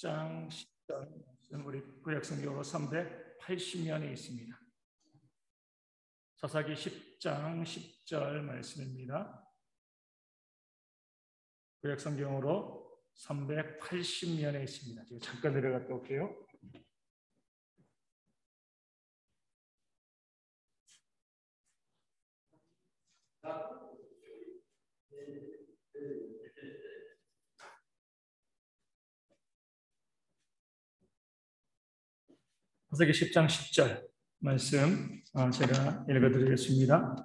10장 10절 우리 구약성경으로 380면에 있습니다. 사사기 10장 10절 말씀입니다. 구약성경으로 380면에 있습니다. 제가 잠깐 내려갔다 올게요. 사사기 10장 10절 말씀 제가 읽어드리겠습니다.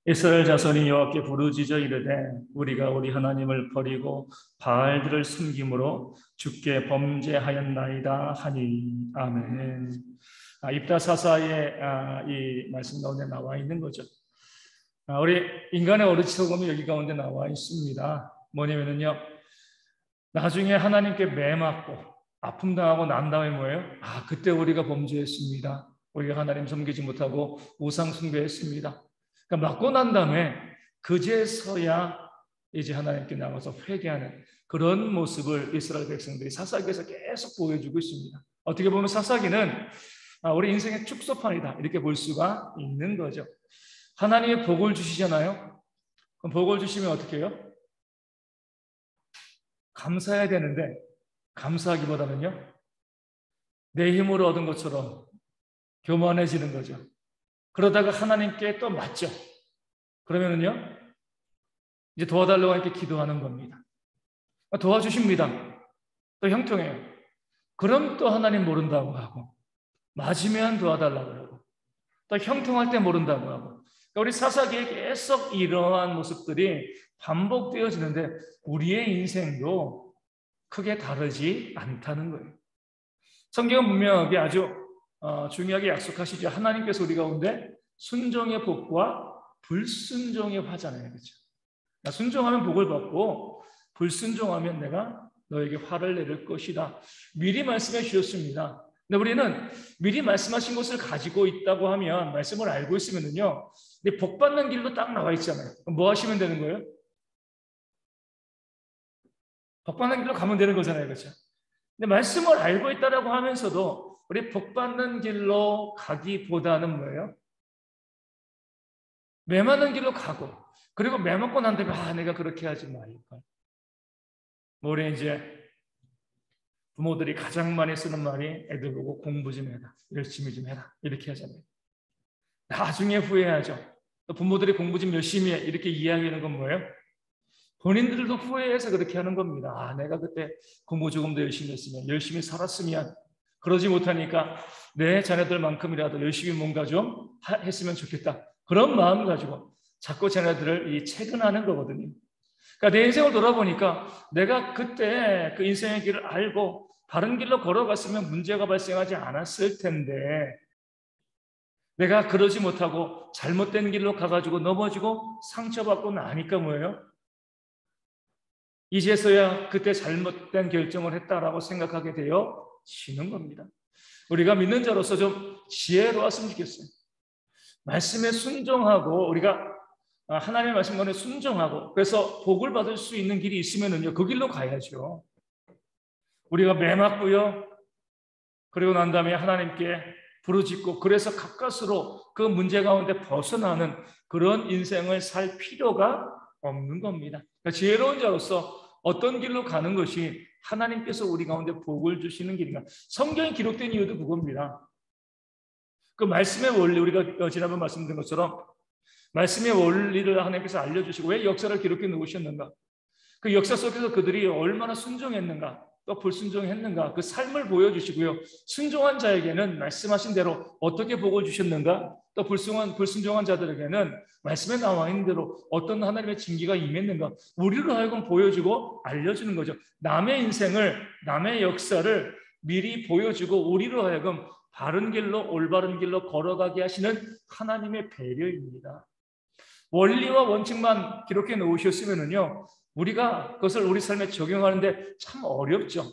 이스라엘 자손이 여호와께 부르짖어 이르되 우리가 우리 하나님을 버리고 바알들을 숨김으로 주께 범죄하였나이다 하니 아멘. 입다사사의 이 말씀 가운데 나와 있는 거죠. 우리 인간의 어리석음이 여기 가운데 나와 있습니다. 뭐냐면요, 나중에 하나님께 매맞고 아픔 당하고 난 다음에 뭐예요? 그때 우리가 범죄했습니다. 우리가 하나님 섬기지 못하고 우상 숭배했습니다. 그러니까 맞고 난 다음에 그제서야 이제 하나님께 나가서 회개하는 그런 모습을 이스라엘 백성들이 사사기에서 계속 보여주고 있습니다. 어떻게 보면 사사기는 우리 인생의 축소판이다 이렇게 볼 수가 있는 거죠. 하나님의 복을 주시잖아요. 그럼 복을 주시면 어떻게 해요? 감사해야 되는데 감사하기보다는요, 내 힘으로 얻은 것처럼 교만해지는 거죠. 그러다가 하나님께 또 맞죠. 그러면은요, 이제 도와달라고 이렇게 기도하는 겁니다. 도와주십니다. 또 형통해요. 그럼 또 하나님 모른다고 하고, 맞으면 도와달라고 하고, 또 형통할 때 모른다고 하고. 그러니까 우리 사사기에 계속 이러한 모습들이 반복되어지는데 우리의 인생도 크게 다르지 않다는 거예요. 성경은 분명하게 아주 중요하게 약속하시죠. 하나님께서 우리 가운데 순종의 복과 불순종의 화잖아요. 그렇죠? 순종하면 복을 받고 불순종하면 내가 너에게 화를 내릴 것이다. 미리 말씀해 주셨습니다. 근데 우리는 미리 말씀하신 것을 가지고 있다고 하면, 말씀을 알고 있으면요, 복 받는 길로 딱 나와 있잖아요. 그럼 뭐 하시면 되는 거예요? 복받는 길로 가면 되는 거잖아요. 그렇죠? 근데 말씀을 알고 있다라고 하면서도 우리 복받는 길로 가기보다는 뭐예요? 매맞는 길로 가고, 그리고 매맞고 난 다음에 내가 그렇게 하지 말걸. 우리 이제 부모들이 가장 많이 쓰는 말이 애들 보고 공부 좀 해라, 열심히 좀 해라 이렇게 하잖아요. 나중에 후회하죠. 부모들이 공부 좀 열심히 해 이렇게 이야기하는 건 뭐예요? 본인들도 후회해서 그렇게 하는 겁니다. 내가 그때 공부 조금 더 열심히 했으면, 열심히 살았으면, 그러지 못하니까 내 자녀들만큼이라도 열심히 뭔가 좀 했으면 좋겠다. 그런 마음 가지고 자꾸 자녀들을 체근하는 거거든요. 그러니까 내 인생을 돌아보니까 내가 그때 그 인생의 길을 알고 바른 길로 걸어갔으면 문제가 발생하지 않았을 텐데, 내가 그러지 못하고 잘못된 길로 가가지고 넘어지고 상처받고 나니까 뭐예요? 이제서야 그때 잘못된 결정을 했다라고 생각하게 되어지는 겁니다. 우리가 믿는 자로서 좀 지혜로웠으면 좋겠어요. 말씀에 순종하고, 우리가 하나님의 말씀에 순종하고, 그래서 복을 받을 수 있는 길이 있으면은요, 그 길로 가야죠. 우리가 매맞고요, 그리고 난 다음에 하나님께 부르짖고, 그래서 가까스로 그 문제 가운데 벗어나는 그런 인생을 살 필요가 없는 겁니다. 그러니까 지혜로운 자로서 어떤 길로 가는 것이 하나님께서 우리 가운데 복을 주시는 길인가? 성경에 기록된 이유도 그겁니다. 그 말씀의 원리, 우리가 지난번 말씀드린 것처럼 말씀의 원리를 하나님께서 알려주시고 왜 역사를 기록해 놓으셨는가? 그 역사 속에서 그들이 얼마나 순종했는가, 또 불순종했는가, 그 삶을 보여주시고요, 순종한 자에게는 말씀하신 대로 어떻게 복을 주셨는가, 또 불순종한 자들에게는 말씀에 나와 있는 대로 어떤 하나님의 징계가 임했는가, 우리로 하여금 보여주고 알려주는 거죠. 남의 인생을, 남의 역사를 미리 보여주고 우리로 하여금 바른 길로, 올바른 길로 걸어가게 하시는 하나님의 배려입니다. 원리와 원칙만 기록해 놓으셨으면은요, 우리가 그것을 우리 삶에 적용하는데 참 어렵죠.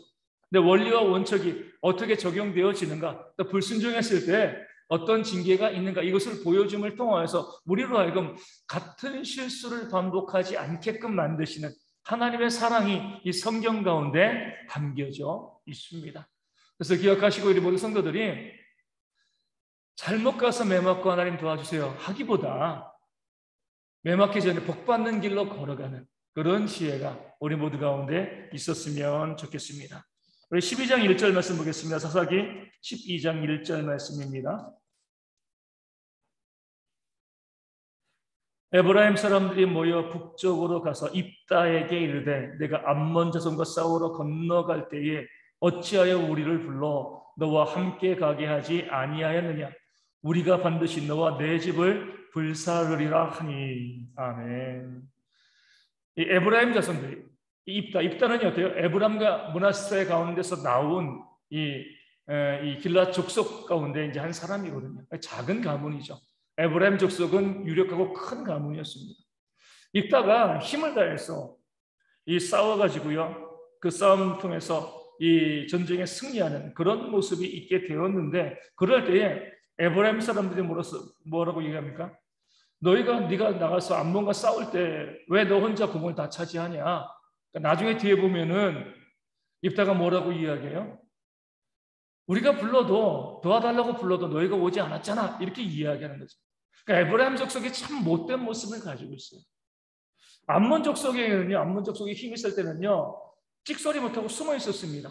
근데 원리와 원칙이 어떻게 적용되어지는가, 또 불순종했을 때 어떤 징계가 있는가, 이것을 보여줌을 통해서 우리로 하여금 같은 실수를 반복하지 않게끔 만드시는 하나님의 사랑이 이 성경 가운데 담겨져 있습니다. 그래서 기억하시고 우리 모든 성도들이 잘못 가서 매 맞고 하나님 도와주세요 하기보다 매 맞기 전에 복 받는 길로 걸어가는 그런 지혜가 우리 모두 가운데 있었으면 좋겠습니다. 우리 12장 1절 말씀 보겠습니다. 사사기 12장 1절 말씀입니다. 에브라임 사람들이 모여 북쪽으로 가서 입다에게 이르되 내가 암몬 자손과 싸우러 건너갈 때에 어찌하여 우리를 불러 너와 함께 가게 하지 아니하였느냐? 우리가 반드시 너와 내 집을 불사르리라 하니. 아멘. 이 에브라임 자손들이 입다는 어때요? 에브람과 므낫세 가운데서 나온 이 길앗 족속 가운데 이제 한 사람이거든요. 작은 가문이죠. 에브라임 족속은 유력하고 큰 가문이었습니다. 입다가 힘을 다해서 이 싸워가지고요, 그 싸움 통해서 이 전쟁에 승리하는 그런 모습이 있게 되었는데, 그럴 때에 에브라임 사람들이 뭐라고 얘기합니까? 네가 나가서 암몬과 싸울 때 왜 너 혼자 공을 다 차지하냐? 그러니까 나중에 뒤에 보면은 입다가 뭐라고 이야기해요? 우리가 불러도 도와달라고 불러도 너희가 오지 않았잖아, 이렇게 이야기하는 거죠. 그러니까 에브라임 족속이 참 못된 모습을 가지고 있어요. 암몬 족속이 힘이 있을 때는요, 찍소리 못하고 숨어 있었습니다.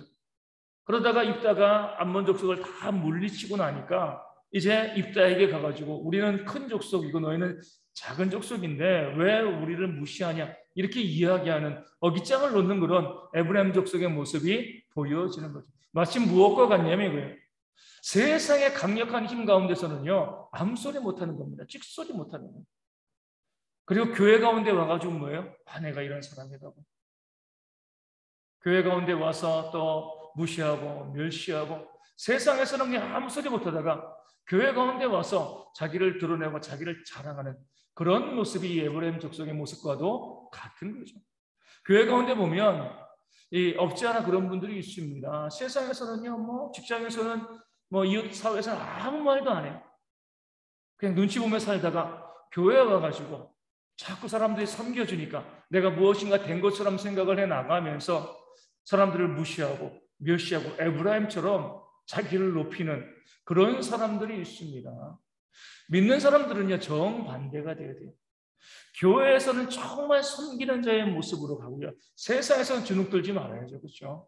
그러다가 입다가 암몬 족속을 다 물리치고 나니까 이제 입다에게 가가지고 우리는 큰 족속이고 너희는 작은 족속인데 왜 우리를 무시하냐, 이렇게 이야기하는 어깃장을 놓는 그런 에브라임 족속의 모습이 보여지는 거죠. 마치 무엇과 같냐면 이거예요. 세상의 강력한 힘 가운데서는요, 아무 소리 못하는 겁니다. 찍소리 못하는 거예요. 그리고 교회 가운데 와가지고 뭐예요? 내가 이런 사람이라고. 교회 가운데 와서 또 무시하고 멸시하고 세상에서는 그냥 아무 소리 못하다가 교회 가운데 와서 자기를 드러내고 자기를 자랑하는 그런 모습이 이 에브라임 족속의 모습과도 같은 거죠. 교회 가운데 보면 없지 않아 그런 분들이 있습니다. 세상에서는요, 직장에서는 이웃 사회에서는 아무 말도 안 해요. 그냥 눈치 보며 살다가 교회에 와가지고 자꾸 사람들이 섬겨주니까 내가 무엇인가 된 것처럼 생각을 해 나가면서 사람들을 무시하고 멸시하고 에브라임처럼 자기를 높이는 그런 사람들이 있습니다. 믿는 사람들은요, 정반대가 돼야 돼요. 교회에서는 정말 섬기는 자의 모습으로 가고요, 세상에서는 주눅들지 말아야죠. 그렇죠?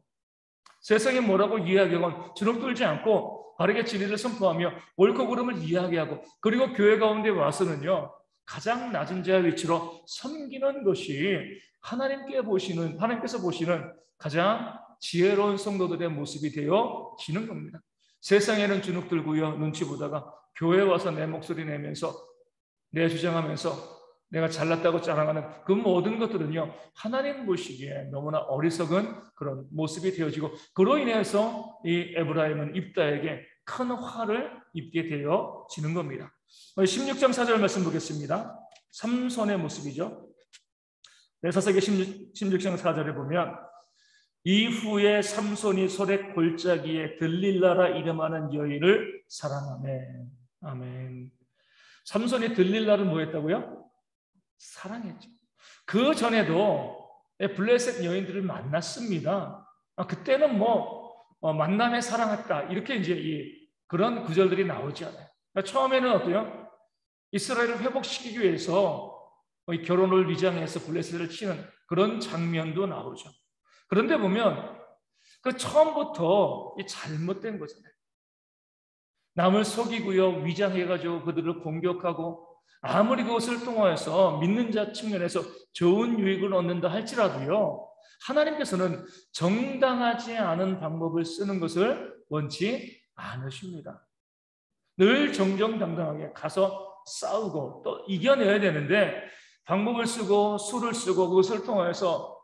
세상에 뭐라고 이야기하건 주눅들지 않고 바르게 진리를 선포하며 옳고 그름을 이야기하고, 그리고 교회 가운데 와서는요, 가장 낮은 자의 위치로 섬기는 것이 하나님께서 보시는 가장 지혜로운 성도들의 모습이 되어지는 겁니다. 세상에는 주눅들고요, 눈치 보다가 교회 와서 내 목소리 내면서 내 주장하면서 내가 잘났다고 자랑하는 그 모든 것들은요, 하나님 보시기에 너무나 어리석은 그런 모습이 되어지고, 그로 인해서 이 에브라임은 입다에게 큰 화를 입게 되어지는 겁니다. 16장 4절 말씀 보겠습니다. 삼손의 모습이죠. 사사기 16장 4절에 보면 이후에 삼손이 소렉 골짜기에 들릴라라 이름하는 여인을 사랑하매. 아멘. 삼손이 들릴라를 뭐 했다고요? 사랑했죠. 그 전에도 블레셋 여인들을 만났습니다. 그때는 만남에 사랑했다, 이렇게 이제 그런 구절들이 나오지 않아요. 처음에는 어때요? 이스라엘을 회복시키기 위해서 결혼을 위장해서 블레셋을 치는 그런 장면도 나오죠. 그런데 보면 그 처음부터 잘못된 거잖아요. 남을 속이고요, 위장해가지고 그들을 공격하고, 아무리 그것을 통하여서 믿는 자 측면에서 좋은 유익을 얻는다 할지라도요, 하나님께서는 정당하지 않은 방법을 쓰는 것을 원치 않으십니다. 늘 정정당당하게 가서 싸우고 또 이겨내야 되는데, 방법을 쓰고 수를 쓰고 그것을 통하여서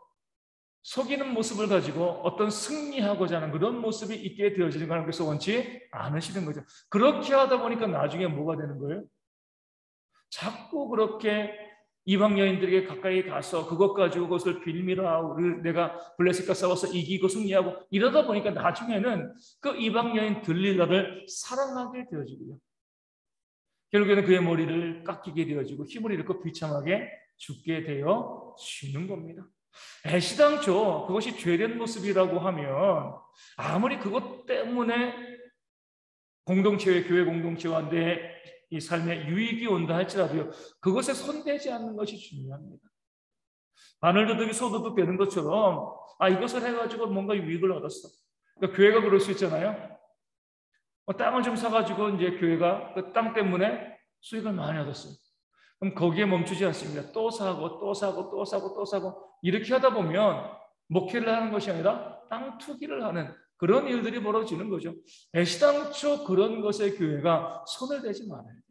속이는 모습을 가지고 어떤 승리하고자 하는 그런 모습이 있게 되어지는 걸 하나님께서 원치 않으시는 거죠. 그렇게 하다 보니까 나중에 뭐가 되는 거예요? 자꾸 그렇게 이방 여인들에게 가까이 가서 그것 가지고 그것을 빌미로 하고 내가 블레셋과 싸워서 이기고 승리하고, 이러다 보니까 나중에는 그 이방 여인 들릴라를 사랑하게 되어지고요, 결국에는 그의 머리를 깎이게 되어지고 힘을 잃고 비참하게 죽게 되어지는 겁니다. 애시당초 그것이 죄된 모습이라고 하면 아무리 그것 때문에 공동체의 교회 공동체와 내 이 삶에 유익이 온다 할지라도요, 그것에 손대지 않는 것이 중요합니다. 바늘도둑이 소도둑 되는 것처럼 이것을 해가지고 뭔가 유익을 얻었어. 그러니까 교회가 그럴 수 있잖아요. 땅을 좀 사가지고 이제 교회가 그 땅 때문에 수익을 많이 얻었어요. 그럼 거기에 멈추지 않습니다. 또 사고 또 사고 또 사고 또 사고 이렇게 하다 보면 목회를 하는 것이 아니라 땅 투기를 하는 그런 일들이 벌어지는 거죠. 애시당초 그런 것에 교회가 손을 대지 말아야 돼요.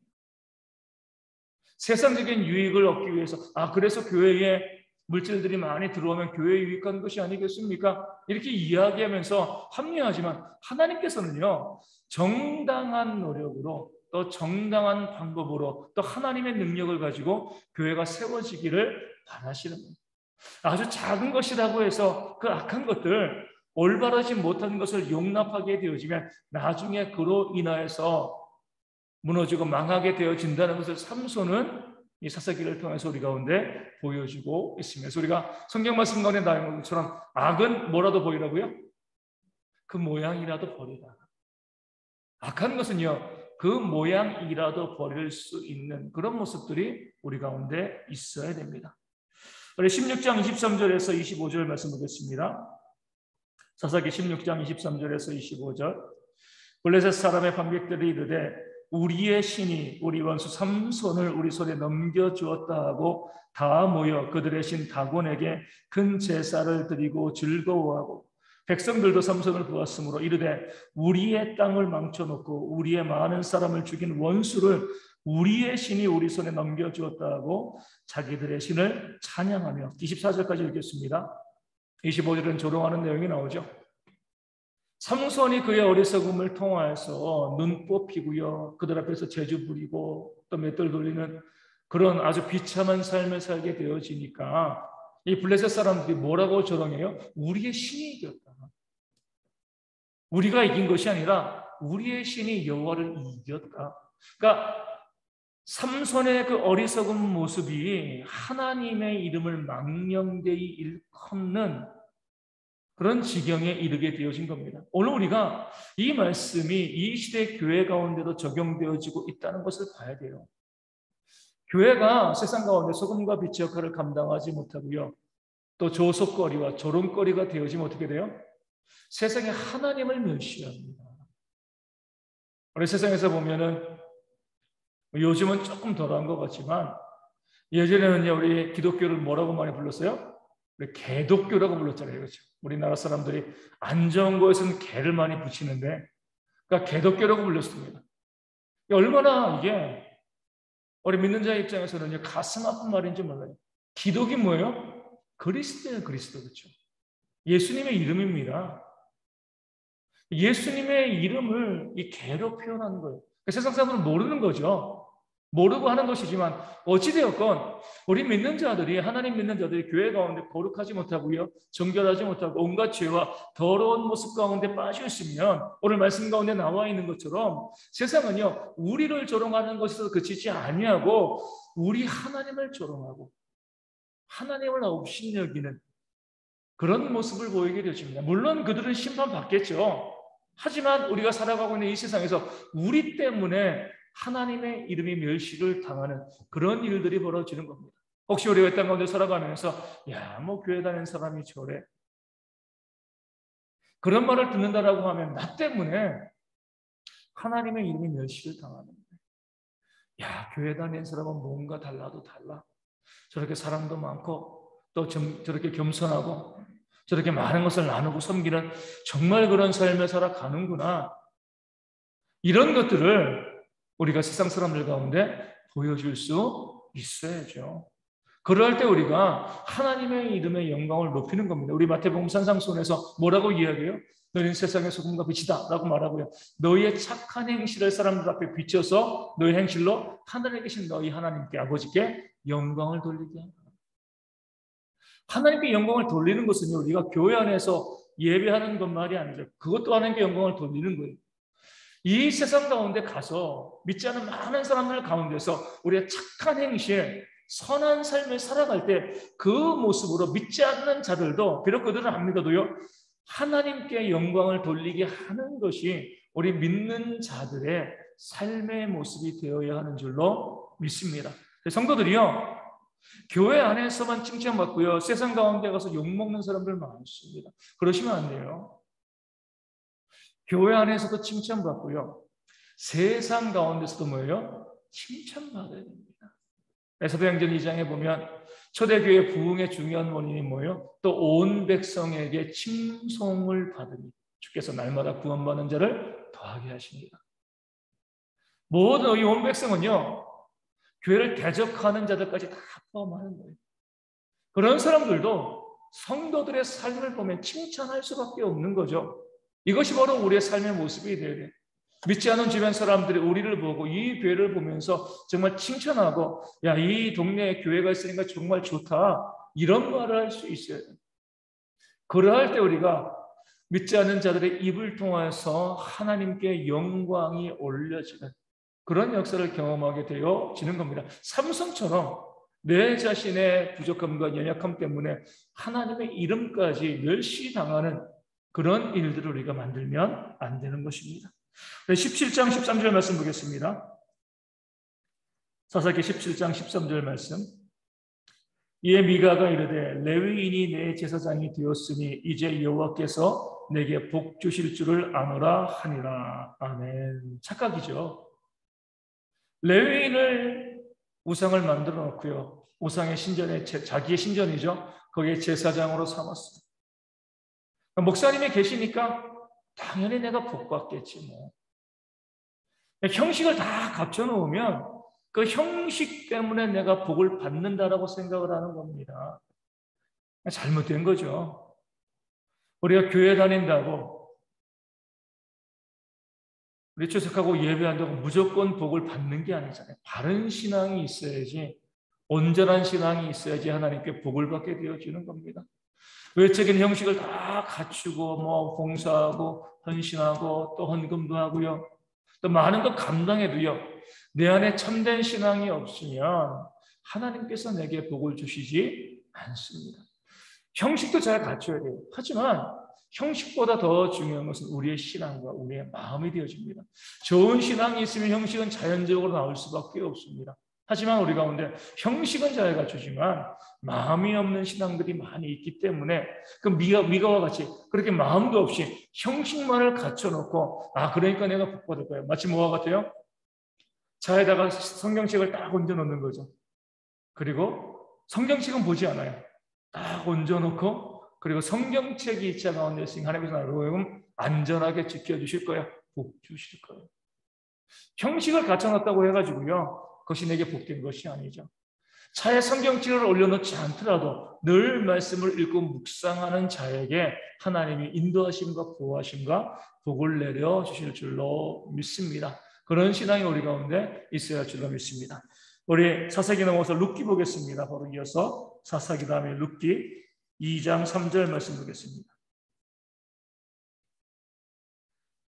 세상적인 유익을 얻기 위해서 그래서 교회에 물질들이 많이 들어오면 교회에 유익한 것이 아니겠습니까? 이렇게 이야기하면서 합리화하지만 하나님께서는요, 정당한 노력으로 또 정당한 방법으로 또 하나님의 능력을 가지고 교회가 세워지기를 바라시는 거예요. 아주 작은 것이라고 해서 그 악한 것들, 올바르지 못한 것을 용납하게 되어지면 나중에 그로 인하여서 무너지고 망하게 되어진다는 것을 삼손은 이 사사기를 통해서 우리 가운데 보여주고 있습니다. 그래서 우리가 성경 말씀 가운데 나온 것처럼 악은 뭐라도 보이라고요? 그 모양이라도 버리라. 악한 것은요, 그 모양이라도 버릴 수 있는 그런 모습들이 우리 가운데 있어야 됩니다. 우리 16장 23절에서 25절 말씀 보겠습니다. 사사기 16장 23절에서 25절. 블레셋 사람의 방백들이 이르되 우리의 신이 우리 원수 삼손을 우리 손에 넘겨주었다 하고 다 모여 그들의 신 다곤에게 큰 제사를 드리고 즐거워하고 백성들도 삼손을 보았으므로 이르되 우리의 땅을 망쳐놓고 우리의 많은 사람을 죽인 원수를 우리의 신이 우리 손에 넘겨주었다 하고 자기들의 신을 찬양하며 24절까지 읽겠습니다. 25절은 조롱하는 내용이 나오죠. 삼손이 그의 어리석음을 통하여서 눈 뽑히고요, 그들 앞에서 재주 부리고 또 맷돌 돌리는 그런 아주 비참한 삶을 살게 되어지니까 이 블레셋 사람들이 뭐라고 조롱해요? 우리의 신이 이겼다. 우리가 이긴 것이 아니라 우리의 신이 여호와를 이겼다. 그러니까 삼손의 그 어리석은 모습이 하나님의 이름을 망령되이 일컫는 그런 지경에 이르게 되어진 겁니다. 오늘 우리가 이 말씀이 이 시대 교회 가운데도 적용되어지고 있다는 것을 봐야 돼요. 교회가 세상 가운데 소금과 빛의 역할을 감당하지 못하고요, 또 조속거리와 조롱거리가 되어지면 어떻게 돼요? 세상에 하나님을 멸시합니다. 우리 세상에서 보면은 요즘은 조금 덜한 것 같지만 예전에는요, 우리 기독교를 뭐라고 많이 불렀어요? 우리 개독교라고 불렀잖아요. 그렇죠? 우리나라 사람들이 안 좋은 거에서는 개를 많이 붙이는데, 그러니까 개독교라고 불렀습니다. 얼마나 이게 우리 믿는 자의 입장에서는 가슴 아픈 말인지 몰라요. 기독이 뭐예요? 그리스도예요, 그리스도. 그렇죠? 예수님의 이름입니다. 예수님의 이름을 이 개로 표현하는 거예요. 세상 사람들은 모르는 거죠. 모르고 하는 것이지만 어찌되었건 우리 믿는 자들이, 하나님 믿는 자들이 교회 가운데 거룩하지 못하고요, 정결하지 못하고 온갖 죄와 더러운 모습 가운데 빠져 있으면 오늘 말씀 가운데 나와 있는 것처럼 세상은요, 우리를 조롱하는 것에서 그치지 아니하고 우리 하나님을 조롱하고 하나님을 업신여기는 그런 모습을 보이게 되십니다. 물론 그들은 심판받겠죠. 하지만 우리가 살아가고 있는 이 세상에서 우리 때문에 하나님의 이름이 멸시를 당하는 그런 일들이 벌어지는 겁니다. 혹시 우리가 이 땅 가운데 살아가면서 교회 다니는 사람이 저래, 그런 말을 듣는다라고 하면 나 때문에 하나님의 이름이 멸시를 당하는 거예요. 교회 다니는 사람은 뭔가 달라도 달라. 저렇게 사랑도 많고 또 저렇게 겸손하고 저렇게 많은 것을 나누고 섬기는 정말 그런 삶을 살아가는구나. 이런 것들을 우리가 세상 사람들 가운데 보여줄 수 있어야죠. 그럴 때 우리가 하나님의 이름의 영광을 높이는 겁니다. 우리 마태복음 산상수훈에서 뭐라고 이야기해요? 너희는 세상의 소금과 빛이다 라고 말하고요, 너희의 착한 행실을 사람들 앞에 비춰서 너희 행실로 하늘에 계신 너희 하나님께, 아버지께 영광을 돌리게 한다. 하나님께 영광을 돌리는 것은 우리가 교회 안에서 예배하는 것만이 아니죠. 그것도 하나님께 영광을 돌리는 거예요. 이 세상 가운데 가서 믿지 않는 많은 사람들 가운데서 우리의 착한 행실, 선한 삶을 살아갈 때 그 모습으로 믿지 않는 자들도 비록 그들은 안 믿어도요 하나님께 영광을 돌리게 하는 것이 우리 믿는 자들의 삶의 모습이 되어야 하는 줄로 믿습니다. 성도들이요 교회 안에서만 칭찬받고요 세상 가운데 가서 욕먹는 사람들 많습니다. 그러시면 안 돼요. 교회 안에서도 칭찬받고요 세상 가운데서도 뭐예요? 칭찬받아야 됩니다. 사도행전 2장에 보면 초대교회 부흥의 중요한 원인이 뭐예요? 또 온 백성에게 칭송을 받으니 주께서 날마다 구원받는 자를 더하게 하십니다. 모든 이 온 백성은요 교회를 대적하는 자들까지 다 포함하는 거예요. 그런 사람들도 성도들의 삶을 보면 칭찬할 수밖에 없는 거죠. 이것이 바로 우리의 삶의 모습이 되어야 돼요. 믿지 않은 주변 사람들이 우리를 보고 이 교회를 보면서 정말 칭찬하고 야, 이 동네에 교회가 있으니까 정말 좋다 이런 말을 할 수 있어야 돼요. 그러할 때 우리가 믿지 않는 자들의 입을 통해서 하나님께 영광이 올려지는 그런 역사를 경험하게 되어지는 겁니다. 삼손처럼 내 자신의 부족함과 연약함 때문에 하나님의 이름까지 멸시당하는 그런 일들을 우리가 만들면 안 되는 것입니다. 17장 13절 말씀 보겠습니다. 사사기 17장 13절 말씀. 이에 미가가 이르되 레위인이 내 제사장이 되었으니 이제 여호와께서 내게 복 주실 줄을 아노라 하니라. 아멘. 착각이죠. 레위인을 우상을 만들어 놓고요. 우상의 신전에 자기의 신전이죠. 거기에 제사장으로 삼았어요. 목사님이 계시니까 당연히 내가 복 받겠지 뭐. 형식을 다 갖춰 놓으면 그 형식 때문에 내가 복을 받는다라고 생각을 하는 겁니다. 잘못된 거죠. 우리가 교회 다닌다고 우리 출석하고 예배한다고 무조건 복을 받는 게 아니잖아요. 바른 신앙이 있어야지 온전한 신앙이 있어야지 하나님께 복을 받게 되어지는 겁니다. 외적인 형식을 다 갖추고 뭐 봉사하고 헌신하고 또 헌금도 하고요. 또 많은 것 감당해도요. 내 안에 참된 신앙이 없으면 하나님께서 내게 복을 주시지 않습니다. 형식도 잘 갖춰야 돼요. 하지만 형식보다 더 중요한 것은 우리의 신앙과 우리의 마음이 되어집니다. 좋은 신앙이 있으면 형식은 자연적으로 나올 수밖에 없습니다. 하지만 우리 가운데 형식은 잘 갖추지만 마음이 없는 신앙들이 많이 있기 때문에 그 미가와 같이 그렇게 마음도 없이 형식만을 갖춰놓고 그러니까 내가 복 받을 거예요. 마치 뭐와 같아요? 차에다가 성경책을 딱 얹어놓는 거죠. 그리고 성경책은 보지 않아요. 딱 얹어놓고 그리고 성경책이 차 가운데 있으니 하나님께서 나를 안전하게 지켜주실 거예요. 복 주실 거예요. 형식을 갖춰놨다고 해가지고요. 그것이 내게 복된 것이 아니죠. 차에 성경책을 올려놓지 않더라도 늘 말씀을 읽고 묵상하는 자에게 하나님이 인도하심과 보호하심과 복을 내려주실 줄로 믿습니다. 그런 신앙이 우리 가운데 있어야 할 줄로 믿습니다. 우리 사사기 넘어서 룻기 보겠습니다. 바로 이어서 사사기 다음에 룻기 2장 3절 말씀 보겠습니다.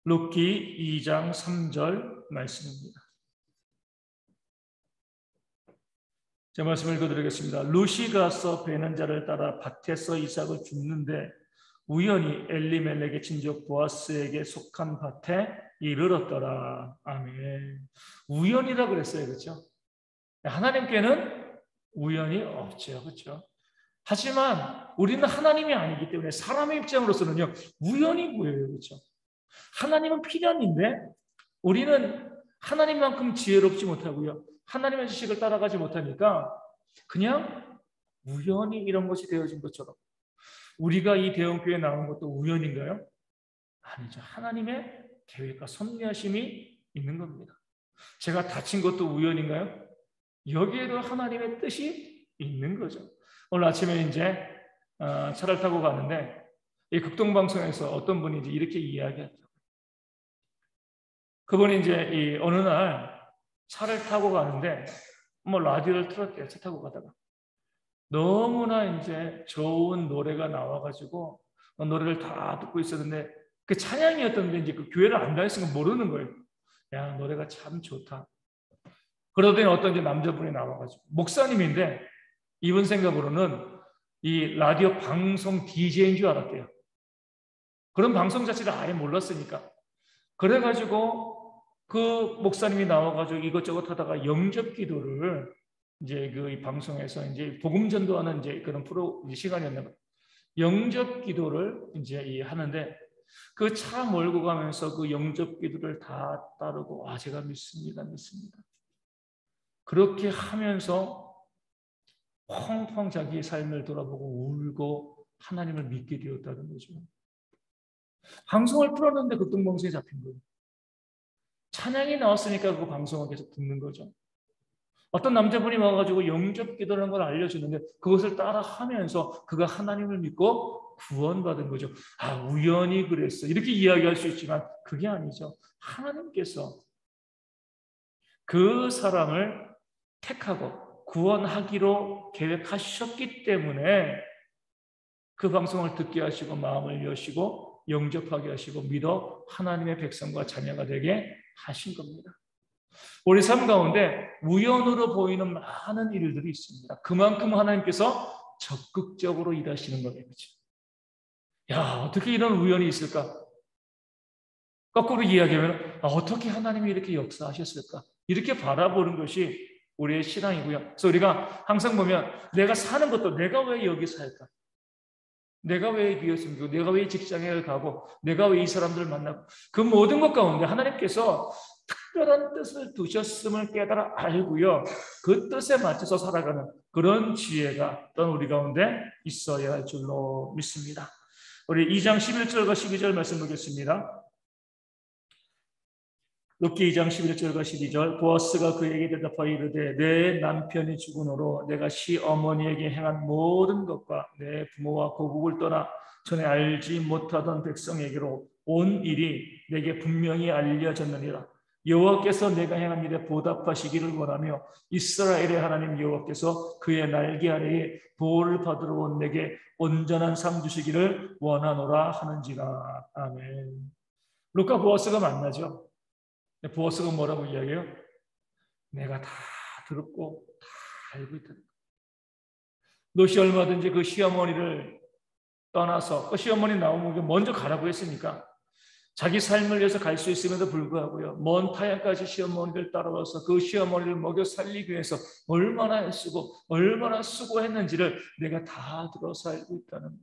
룻기 2장 3절 말씀입니다. 제 말씀을 읽어드리겠습니다. 룻이 가서 베는 자를 따라 밭에서 이삭을 줍는데 우연히 엘리멜렉의 친족 보아스에게 속한 밭에 이르렀더라. 아멘. 우연이라 그랬어요. 그렇죠? 하나님께는 우연이 없죠. 그렇죠? 하지만 우리는 하나님이 아니기 때문에 사람의 입장으로서는요. 우연이 보여요. 그렇죠? 하나님은 필연인데 우리는 하나님만큼 지혜롭지 못하고요. 하나님의 지식을 따라가지 못하니까 그냥 우연히 이런 것이 되어진 것처럼 우리가 이 대형교회에 나온 것도 우연인가요? 아니죠. 하나님의 계획과 섭리하심이 있는 겁니다. 제가 다친 것도 우연인가요? 여기에도 하나님의 뜻이 있는 거죠. 오늘 아침에 이제 차를 타고 가는데 이 극동방송에서 어떤 분이 이렇게 이야기하더라고요. 그분이 이제 어느 날 차를 타고 가는데 뭐 라디오를 틀었대요. 차 타고 가다가 너무나 이제 좋은 노래가 나와가지고 노래를 다 듣고 있었는데 그 찬양이었던데 이제 그 교회를 안 다녔으니까 모르는 거예요. 야, 노래가 참 좋다. 그러더니 어떤 이제 남자분이 나와가지고 목사님인데 이분 생각으로는 이 라디오 방송 DJ인 줄 알았대요. 그런 방송 자체를 아예 몰랐으니까. 그래가지고 그 목사님이 나와가지고 이것저것 하다가 영접 기도를 이제 그 방송에서 이제 복음 전도하는 이제 그런 프로 시간이었나 봐요. 영접 기도를 이제 하는데 그 차 몰고 가면서 그 영접 기도를 다 따르고 제가 믿습니다. 그렇게 하면서 펑펑 자기의 삶을 돌아보고 울고 하나님을 믿게 되었다는 거죠. 방송을 틀었는데 그 뜬금없이 잡힌 거예요. 찬양이 나왔으니까 그 방송을 계속 듣는 거죠. 어떤 남자분이 와가지고 영접 기도라는 걸 알려주는데 그것을 따라 하면서 그가 하나님을 믿고 구원받은 거죠. 우연히 그랬어. 이렇게 이야기할 수 있지만 그게 아니죠. 하나님께서 그 사람을 택하고 구원하기로 계획하셨기 때문에 그 방송을 듣게 하시고 마음을 여시고 영접하게 하시고 믿어 하나님의 백성과 자녀가 되게 하신 겁니다. 우리 삶 가운데 우연으로 보이는 많은 일들이 있습니다. 그만큼 하나님께서 적극적으로 일하시는 겁니다. 어떻게 이런 우연이 있을까? 거꾸로 이야기하면 어떻게 하나님이 이렇게 역사하셨을까? 이렇게 바라보는 것이 우리의 신앙이고요. 그래서 우리가 항상 보면 내가 사는 것도 내가 왜 여기 살까? 내가 왜 교회 섬기고 내가 왜 직장에 가고 내가 왜 이 사람들을 만나고 그 모든 것 가운데 하나님께서 특별한 뜻을 두셨음을 깨달아 알고요. 그 뜻에 맞춰서 살아가는 그런 지혜가 어떤 우리 가운데 있어야 할 줄로 믿습니다. 우리 2장 11절과 12절 말씀 보겠습니다. 룻기 2장 11절과 12절 보아스가 그에게 대답하여 이르되 내 남편이 죽은후로 내가 시어머니에게 행한 모든 것과 내 부모와 고국을 떠나 전에 알지 못하던 백성에게로 온 일이 내게 분명히 알려졌느니라. 여호와께서 내가 행한 일에 보답하시기를 원하며 이스라엘의 하나님 여호와께서 그의 날개 아래에 보호를 받으러 온 내게 온전한 상 주시기를 원하노라 하는지라. 아멘. 룻과 보아스가 만나죠. 보아스가 뭐라고 이야기해요? 내가 다 들었고 다 알고 있다. 롯이 얼마든지 그 시어머니를 떠나서 그 시어머니 나오면 먼저 가라고 했으니까 자기 삶을 위해서 갈 수 있음에도 불구하고요. 먼 타향까지 시어머니를 따라와서 그 시어머니를 먹여 살리기 위해서 얼마나 애쓰고 얼마나 수고했는지를 내가 다 들어서 알고 있다는 거예요.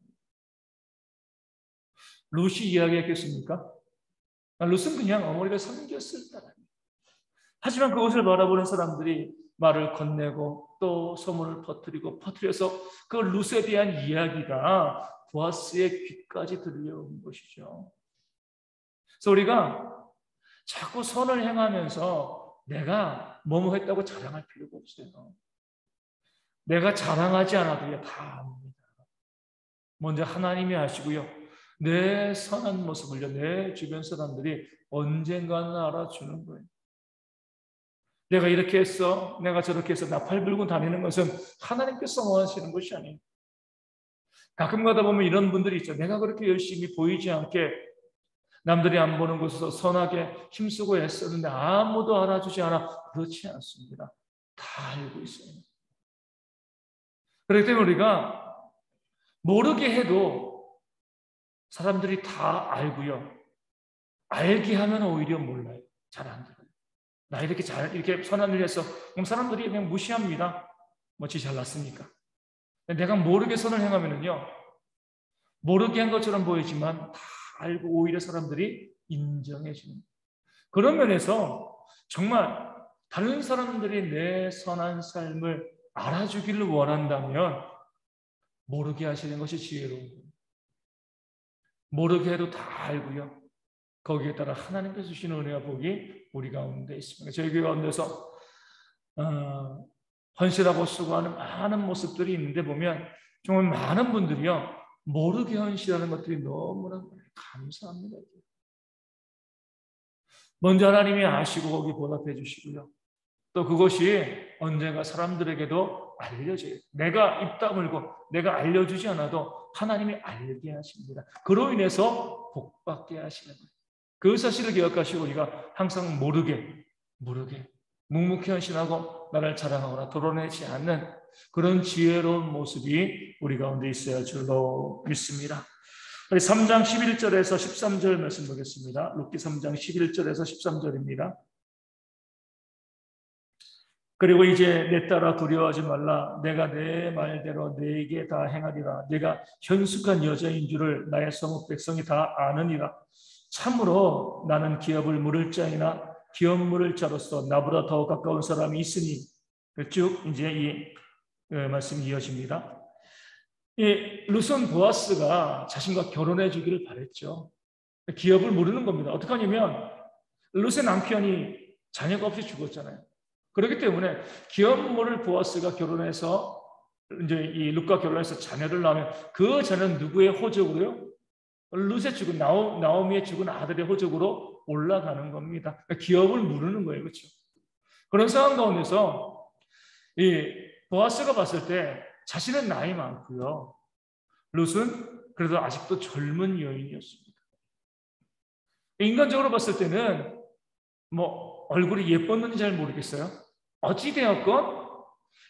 롯이 이야기했겠습니까? 롯은 그냥 어머니가 섬겼을 뿐. 하지만 그것을 바라보는 사람들이 말을 건네고 또 소문을 퍼뜨려서 그 롯에 대한 이야기가 보아스의 귀까지 들려온 것이죠. 그래서 우리가 자꾸 선을 행하면서 내가 뭐뭐 했다고 자랑할 필요가 없어요. 내가 자랑하지 않아도 다 압니다. 먼저 하나님이 아시고요. 내 선한 모습을요, 내 주변 사람들이 언젠가는 알아주는 거예요. 내가 이렇게 했어, 내가 저렇게 해서 나팔 불고 다니는 것은 하나님께서 원하시는 것이 아니에요. 가끔 가다 보면 이런 분들이 있죠. 내가 그렇게 열심히 보이지 않게 남들이 안 보는 곳에서 선하게 힘쓰고 애썼는데 아무도 알아주지 않아. 그렇지 않습니다. 다 알고 있어요. 그렇기 때문에 우리가 모르게 해도 사람들이 다 알고요. 알게 하면 오히려 몰라요. 잘 안 들어요. 나 이렇게 선한 일을 해서 그럼 사람들이 그냥 무시합니다. 지 잘났으니까. 내가 모르게 선을 행하면은요, 모르게 한 것처럼 보이지만 다 알고 오히려 사람들이 인정해 주는. 그런 면에서 정말 다른 사람들이 내 선한 삶을 알아주기를 원한다면 모르게 하시는 것이 지혜로운 거예요. 모르게 해도 다 알고요. 거기에 따라 하나님께서 주시는 은혜와 복이 우리 가운데 있습니다. 저희 교회 가운데서 헌신하고 수고하는 많은 모습들이 있는데 보면 정말 많은 분들이요. 모르게 헌신하는 것들이 너무나 감사합니다. 먼저 하나님이 아시고 거기 보답해 주시고요. 또 그것이 언젠가 사람들에게도 알려져요. 내가 입 다물고 내가 알려주지 않아도 하나님이 알게 하십니다. 그로 인해서 복받게 하시는 거예요. 그 사실을 기억하시고 우리가 항상 모르게 묵묵히 헌신하고 나를 자랑하거나 드러내지 않는 그런 지혜로운 모습이 우리 가운데 있어야 줄로 믿습니다. 우리 3장 11절에서 13절 말씀 보겠습니다. 룻기 3장 11절에서 13절입니다. 그리고 이제 내 딸아 두려워하지 말라. 내가 내 말대로 네게 다 행하리라. 내가 현숙한 여자인 줄을 나의 성읍 백성이 다 아느니라. 참으로 나는 기업을 물을 자이나 기업 물을 자로서 나보다 더 가까운 사람이 있으니. 쭉 이제 이 말씀이 이어집니다. 이 룻은 보아스가 자신과 결혼해 주기를 바랬죠. 기업을 모르는 겁니다. 어떻게 하냐면 룻의 남편이 자녀가 없이 죽었잖아요. 그렇기 때문에 기업물을 보아스가 결혼해서 이제 이 룻과 결혼해서 자녀를 낳으면 그 자녀는 누구의 호적으로요? 룻의 죽은 나오미의 죽은 아들의 호적으로 올라가는 겁니다. 그러니까 기업을 모르는 거예요, 그렇죠? 그런 상황 가운데서 이 보아스가 봤을 때 자신은 나이 많고요. 룻은 그래도 아직도 젊은 여인이었습니다. 인간적으로 봤을 때는 뭐 얼굴이 예뻤는지 잘 모르겠어요. 어찌되었건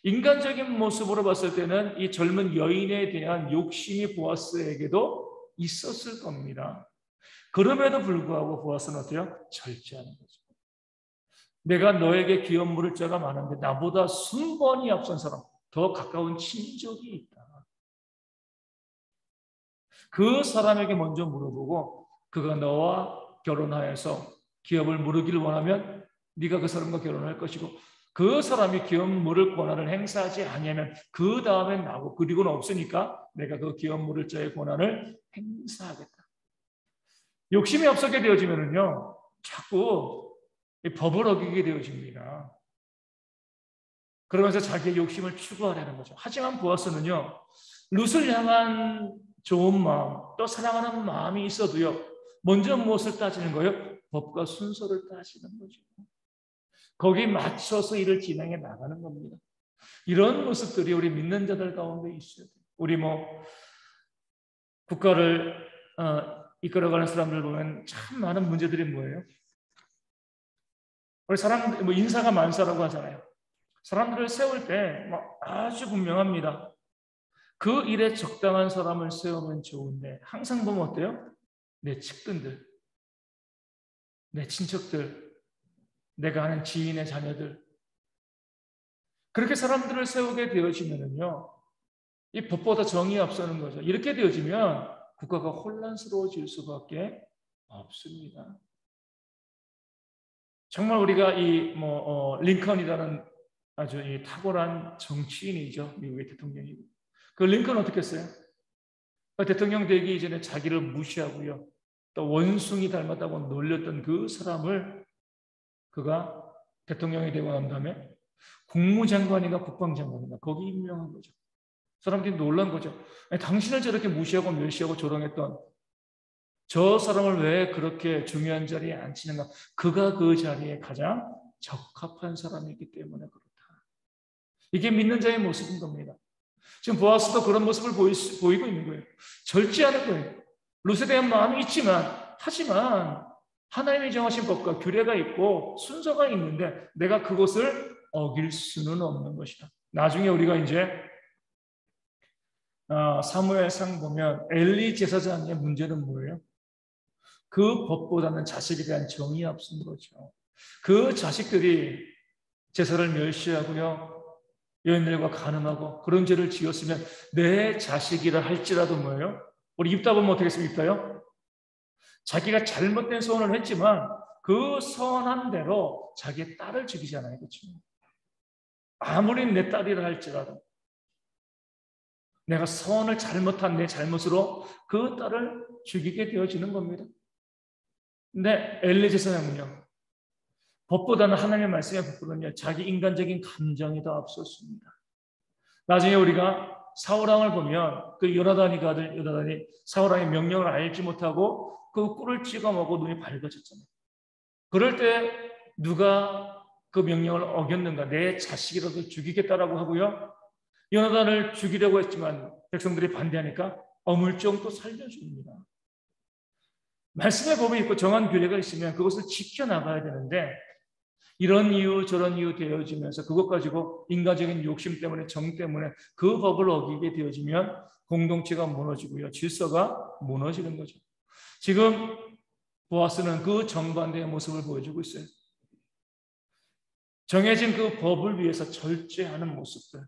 인간적인 모습으로 봤을 때는 이 젊은 여인에 대한 욕심이 보아스에게도 있었을 겁니다. 그럼에도 불구하고 보아스는 어때요? 절제하는 거죠. 내가 너에게 기업 물을 자가 많은데 나보다 순번이 앞선 사람, 더 가까운 친족이 있다. 그 사람에게 먼저 물어보고 그가 너와 결혼하여서 기업을 물으기를 원하면 네가 그 사람과 결혼할 것이고 그 사람이 기업 물을 권한을 행사하지 아니하면 그 다음엔 나고 그리고는 없으니까 내가 그 기업 물을 자의 권한을 행사하겠다. 욕심이 앞서게 되어지면은요 자꾸 법을 어기게 되어집니다. 그러면서 자기의 욕심을 추구하려는 거죠. 하지만 보아스는요 룻을 향한 좋은 마음 또 사랑하는 마음이 있어도요 먼저 무엇을 따지는 거예요? 법과 순서를 따지는 거죠. 거기에 맞춰서 일을 진행해 나가는 겁니다. 이런 모습들이 우리 믿는 자들 가운데 있어야 돼요. 우리 국가를 이끌어가는 사람들 보면 참 많은 문제들이 뭐예요? 우리 사람 인사가 만사라고 하잖아요. 사람들을 세울 때 아주 분명합니다. 그 일에 적당한 사람을 세우면 좋은데 항상 보면 어때요? 내 측근들, 내 친척들, 내가 아는 지인의 자녀들 그렇게 사람들을 세우게 되어지면은요 이 법보다 정의 앞서는 거죠. 이렇게 되어지면 국가가 혼란스러워질 수밖에 없습니다. 정말 우리가 링컨이라는 아주 탁월한 정치인이죠. 미국의 대통령이고 그 링컨은 어떻게 했어요? 대통령 되기 이전에 자기를 무시하고요 또 원숭이 닮았다고 놀렸던 그 사람을 그가 대통령이 되고 난 다음에 국무장관인가 국방장관인가 거기 임명한 거죠. 사람들이 놀란 거죠. 아니, 당신을 저렇게 무시하고 멸시하고 조롱했던 저 사람을 왜 그렇게 중요한 자리에 앉히는가? 그가 그 자리에 가장 적합한 사람이기 때문에 그렇다. 이게 믿는 자의 모습인 겁니다. 지금 보아스도 그런 모습을 보이고 있는 거예요. 절제하는 거예요. 룻에 대한 마음이 있지만 하지만 하나님이 정하신 법과 규례가 있고 순서가 있는데 내가 그것을 어길 수는 없는 것이다. 나중에 우리가 이제 사무엘상 보면 엘리 제사장의 문제는 뭐예요? 그 법보다는 자식에 대한 정이 앞선 거죠. 그 자식들이 제사를 멸시하고요. 여인들과 간음하고 그런 죄를 지었으면 내 자식이라 할지라도 뭐예요? 우리 입다 보면 어떻게 입다요? 자기가 잘못된 소원을 했지만 그 선한 대로 자기의 딸을 죽이잖아요. 그렇죠? 아무리 내 딸이라 할지라도 내가 선을 잘못한 내 잘못으로 그 딸을 죽이게 되어지는 겁니다. 근데 엘리 제사장은요. 법보다는 하나님의 말씀의 법보다는요. 자기 인간적인 감정이 더 앞섰습니다. 나중에 우리가 사울왕을 보면 그 요나단이 아들 요나단이 사울왕의 명령을 알지 못하고 그 꿀을 찍어 먹고 눈이 밝아졌잖아요. 그럴 때 누가 그 명령을 어겼는가? 내 자식이라도 죽이겠다라고 하고요. 요나단을 죽이려고 했지만 백성들이 반대하니까 어물쩡 또 살려줍니다. 말씀의 법이 있고 정한 규례가 있으면 그것을 지켜나가야 되는데 이런 이유 저런 이유 되어지면서 그것 가지고 인간적인 욕심 때문에 정 때문에 그 법을 어기게 되어지면 공동체가 무너지고요. 질서가 무너지는 거죠. 지금 보아스는 그 정반대의 모습을 보여주고 있어요. 정해진 그 법을 위해서 절제하는 모습들,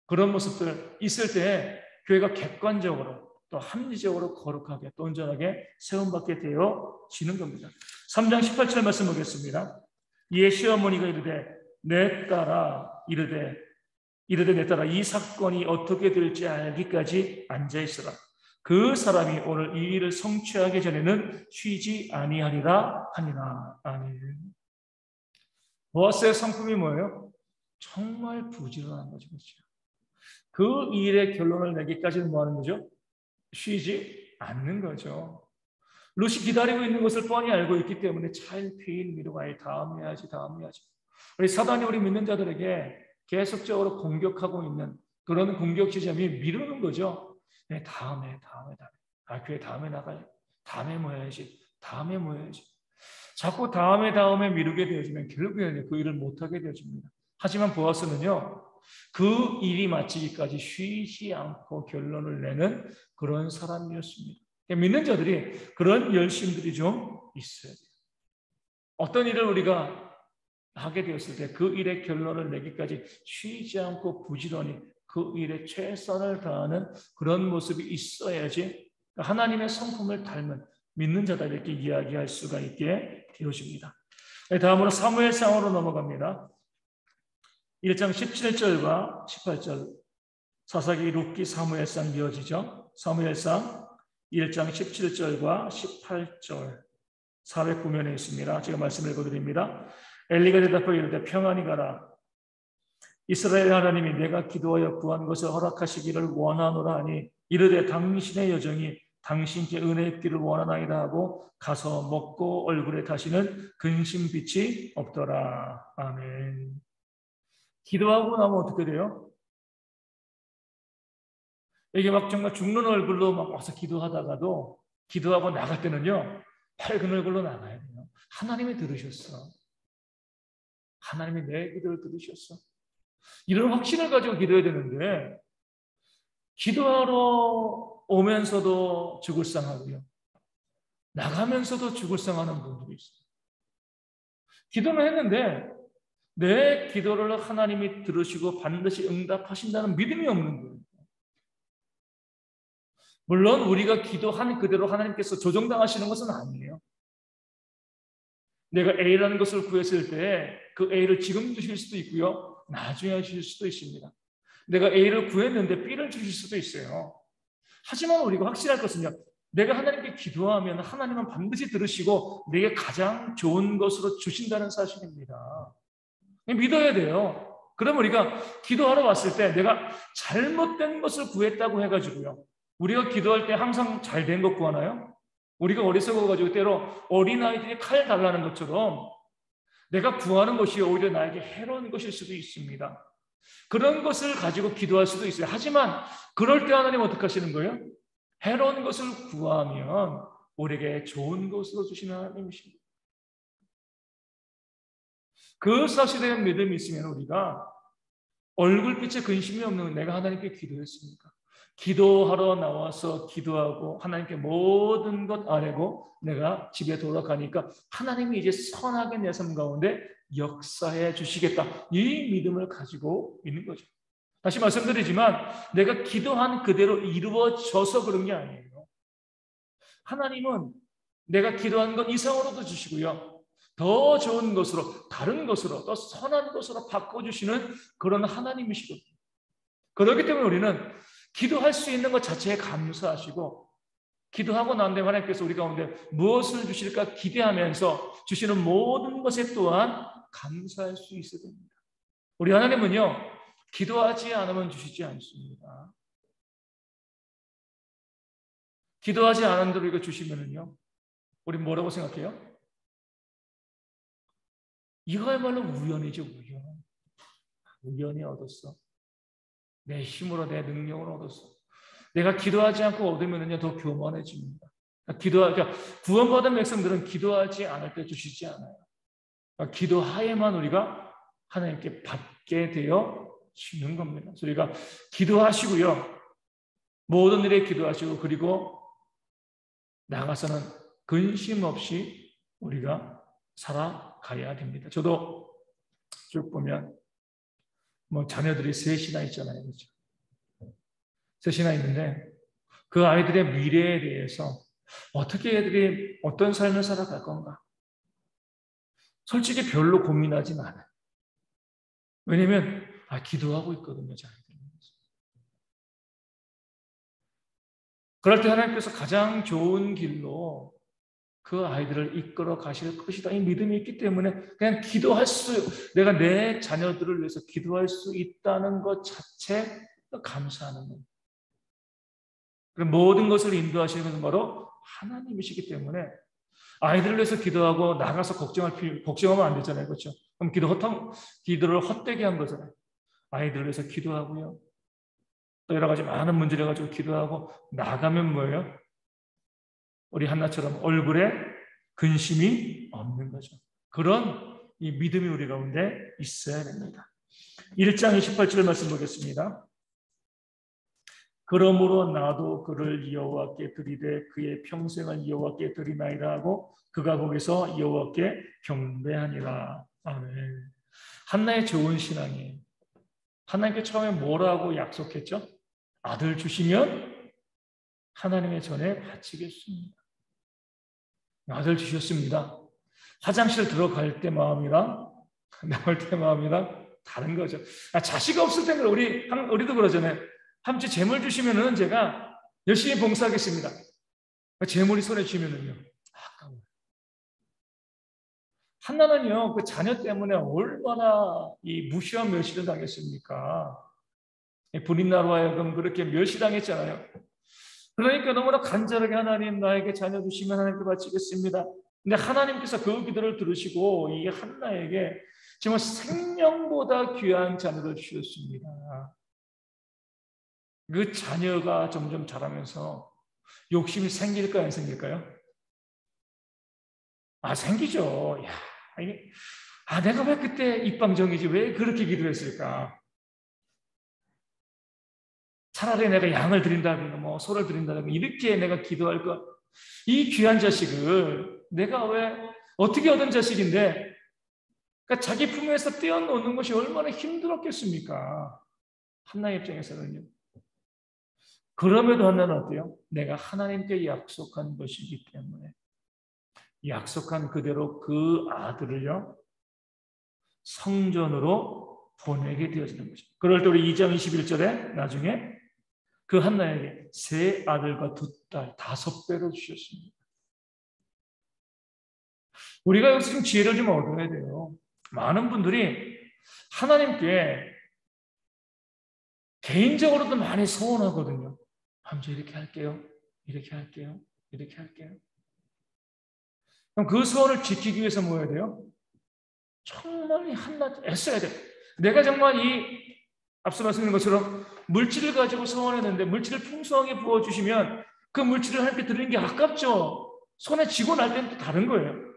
그런 모습들 있을 때 교회가 객관적으로 또 합리적으로 거룩하게 또 온전하게 세움받게 되어지는 겁니다. 3장 18절 말씀 보겠습니다. 이에 시어머니가 이르되 내 딸아 이르되 내 딸아 이 사건이 어떻게 될지 알기까지 앉아있으라. 그 사람이 오늘 이 일을 성취하기 전에는 쉬지 아니하리라 하니라. 아멘. 보아스의 성품이 뭐예요? 정말 부지런한 거죠. 그 일의 결론을 내기까지는 뭐 하는 거죠? 쉬지 않는 거죠. 룻이 기다리고 있는 것을 뻔히 알고 있기 때문에 차일피일 미루고 다음 해야지. 우리 사단이 우리 믿는 자들에게 계속적으로 공격하고 있는 그런 공격 지점이 미루는 거죠. 네, 다음에. 교회 다음에 나가요. 다음에 모여야지. 자꾸 다음에 미루게 되어지면 결국에는 그 일을 못하게 되어집니다. 하지만 보아스는요, 그 일이 마치기까지 쉬지 않고 결론을 내는 그런 사람이었습니다. 믿는 자들이 그런 열심들이 좀 있어야 돼요. 어떤 일을 우리가 하게 되었을 때 그 일의 결론을 내기까지 쉬지 않고 부지런히 그 일에 최선을 다하는 그런 모습이 있어야지 하나님의 성품을 닮은 믿는 자들에게 이야기할 수가 있게 되어집니다. 다음으로 사무엘상으로 넘어갑니다. 1장 17절과 18절 사사기 룻기 사무엘상 이어지죠. 사무엘상 1장 17절과 18절 409면에 있습니다. 제가 말씀 읽어드립니다. 엘리가 대답하여 이르되 평안히 가라. 이스라엘 하나님이 내가 기도하여 구한 것을 허락하시기를 원하노라 하니 이르되 당신의 여정이 당신께 은혜 입기를 원하나이다 하고 가서 먹고 얼굴에 다시는 근심빛이 없더라. 아멘. 기도하고 나면 어떻게 돼요? 이게 막 정말 죽는 얼굴로 막 와서 기도하다가도 기도하고 나갈 때는요, 밝은 얼굴로 나가야 돼요. 하나님이 들으셨어. 하나님이 내 기도를 들으셨어. 이런 확신을 가지고 기도해야 되는데, 기도하러 오면서도 죽을 상하고요. 나가면서도 죽을 상하는 분들이 있어요. 기도는 했는데, 내 기도를 하나님이 들으시고 반드시 응답하신다는 믿음이 없는 거예요. 물론 우리가 기도한 그대로 하나님께서 조정당하시는 것은 아니에요. 내가 A라는 것을 구했을 때 그 A를 지금 주실 수도 있고요. 나중에 주실 수도 있습니다. 내가 A를 구했는데 B를 주실 수도 있어요. 하지만 우리가 확실할 것은요. 내가 하나님께 기도하면 하나님은 반드시 들으시고 내게 가장 좋은 것으로 주신다는 사실입니다. 믿어야 돼요. 그럼 우리가 기도하러 왔을 때 내가 잘못된 것을 구했다고 해가지고요. 우리가 기도할 때 항상 잘된 것 구하나요? 우리가 어리석어가지고 때로 어린아이들이 칼 달라는 것처럼 내가 구하는 것이 오히려 나에게 해로운 것일 수도 있습니다. 그런 것을 가지고 기도할 수도 있어요. 하지만 그럴 때 하나님 어떻게 하시는 거예요? 해로운 것을 구하면 우리에게 좋은 것으로 주시는 하나님이십니다. 그 사실에 대한 믿음이 있으면 우리가 얼굴빛에 근심이 없는 내가 하나님께 기도했습니까? 기도하러 나와서 기도하고 하나님께 모든 것 아뢰고 내가 집에 돌아가니까 하나님이 이제 선하게 내 삶 가운데 역사해 주시겠다. 이 믿음을 가지고 있는 거죠. 다시 말씀드리지만 내가 기도한 그대로 이루어져서 그런 게 아니에요. 하나님은 내가 기도한 것 이상으로도 주시고요. 더 좋은 것으로, 다른 것으로, 더 선한 것으로 바꿔주시는 그런 하나님이시거든요. 그렇기 때문에 우리는 기도할 수 있는 것 자체에 감사하시고 기도하고 난 뒤에 하나님께서 우리 가운데 무엇을 주실까 기대하면서 주시는 모든 것에 또한 감사할 수 있어야 됩니다. 우리 하나님은요. 기도하지 않으면 주시지 않습니다. 기도하지 않은 대로 이거 주시면은요. 우리 뭐라고 생각해요? 이거야말로 우연이죠. 우연히 얻었어. 내 힘으로 내 능력으로 얻었어. 내가 기도하지 않고 얻으면은요 더 교만해집니다. 그러니까 구원받은 백성들은 기도하지 않을 때 주시지 않아요. 기도하에만 우리가 하나님께 받게 되어지는 겁니다. 그래서 우리가 기도하시고요. 모든 일에 기도하시고 그리고 나가서는 근심 없이 우리가 살아가야 됩니다. 저도 쭉 보면 자녀들이 셋이나 있잖아요. 그렇죠? 셋이나 있는데 그 아이들의 미래에 대해서 어떻게 애들이 어떤 삶을 살아갈 건가? 솔직히 별로 고민하진 않아요. 왜냐하면 기도하고 있거든요. 자기들. 그럴 때 하나님께서 가장 좋은 길로 그 아이들을 이끌어 가실 것이다. 이 믿음이 있기 때문에 그냥 내가 내 자녀들을 위해서 기도할 수 있다는 것 자체 감사하는 거예요. 모든 것을 인도하시는 것은 바로 하나님이시기 때문에 아이들을 위해서 기도하고 나가서 걱정하면 안 되잖아요. 그렇죠? 그럼 기도를 헛되게 한 거잖아요. 아이들을 위해서 기도하고요. 또 여러 가지 많은 문제를 가지고 기도하고 나가면 뭐예요? 우리 한나처럼 얼굴에 근심이 없는 거죠. 그런 이 믿음이 우리 가운데 있어야 됩니다. 1장 28절 말씀 보겠습니다. 그러므로 나도 그를 여호와께 드리되 그의 평생을 여호와께 드리나이다 하고 그가 거기서 여호와께 경배하니라. 아멘. 한나의 좋은 신앙이에요. 하나님께 처음에 뭐라고 약속했죠? 아들 주시면 하나님의 전에 바치겠습니다. 아들 주셨습니다. 화장실 들어갈 때 마음이랑 나올 때 마음이랑 다른 거죠. 자식 없을 때는 우리도 그러잖아요. 함께 재물 주시면은 제가 열심히 봉사하겠습니다. 재물이 손에 쥐면은요. 아까워요. 한나는요, 그 자녀 때문에 얼마나 이 무시와 멸시를 당했습니까? 불임나로 하여금 그렇게 멸시당했잖아요. 그러니까 너무나 간절하게 하나님 나에게 자녀 주시면 하나님께 바치겠습니다. 근데 하나님께서 그 기도를 들으시고 이 한나에게 정말 생명보다 귀한 자녀를 주셨습니다. 그 자녀가 점점 자라면서 욕심이 생길까요? 안 생길까요? 생기죠. 내가 왜 그때 입방정이지? 왜 그렇게 기도했을까? 차라리 내가 양을 드린다든가 소를 드린다든가 이렇게 내가 기도할 것. 이 귀한 자식을 내가 왜 어떻게 얻은 자식인데 그러니까 자기 품에서 떼어놓는 것이 얼마나 힘들었겠습니까? 한나의 입장에서는요. 그럼에도 한나는 어때요? 내가 하나님께 약속한 것이기 때문에 약속한 그대로 그 아들을요 성전으로 보내게 되어지는 거죠. 그럴 때 우리 2장 21절에 나중에 그 한나에게 세 아들과 두 딸 5배로 주셨습니다. 우리가 여기서 좀 지혜를 좀 얻어야 돼요. 많은 분들이 하나님께 개인적으로도 많이 소원하거든요. 함께 이렇게 할게요. 이렇게 할게요. 이렇게 할게요. 그럼 그 소원을 지키기 위해서 뭐 해야 돼요? 정말 한낱 애써야 돼요. 내가 정말 앞서 말씀드린 것처럼 물질을 가지고 소원했는데 물질을 풍성하게 부어주시면 그 물질을 하나님께 드리는 게 아깝죠. 손에 쥐고 날 때는 또 다른 거예요.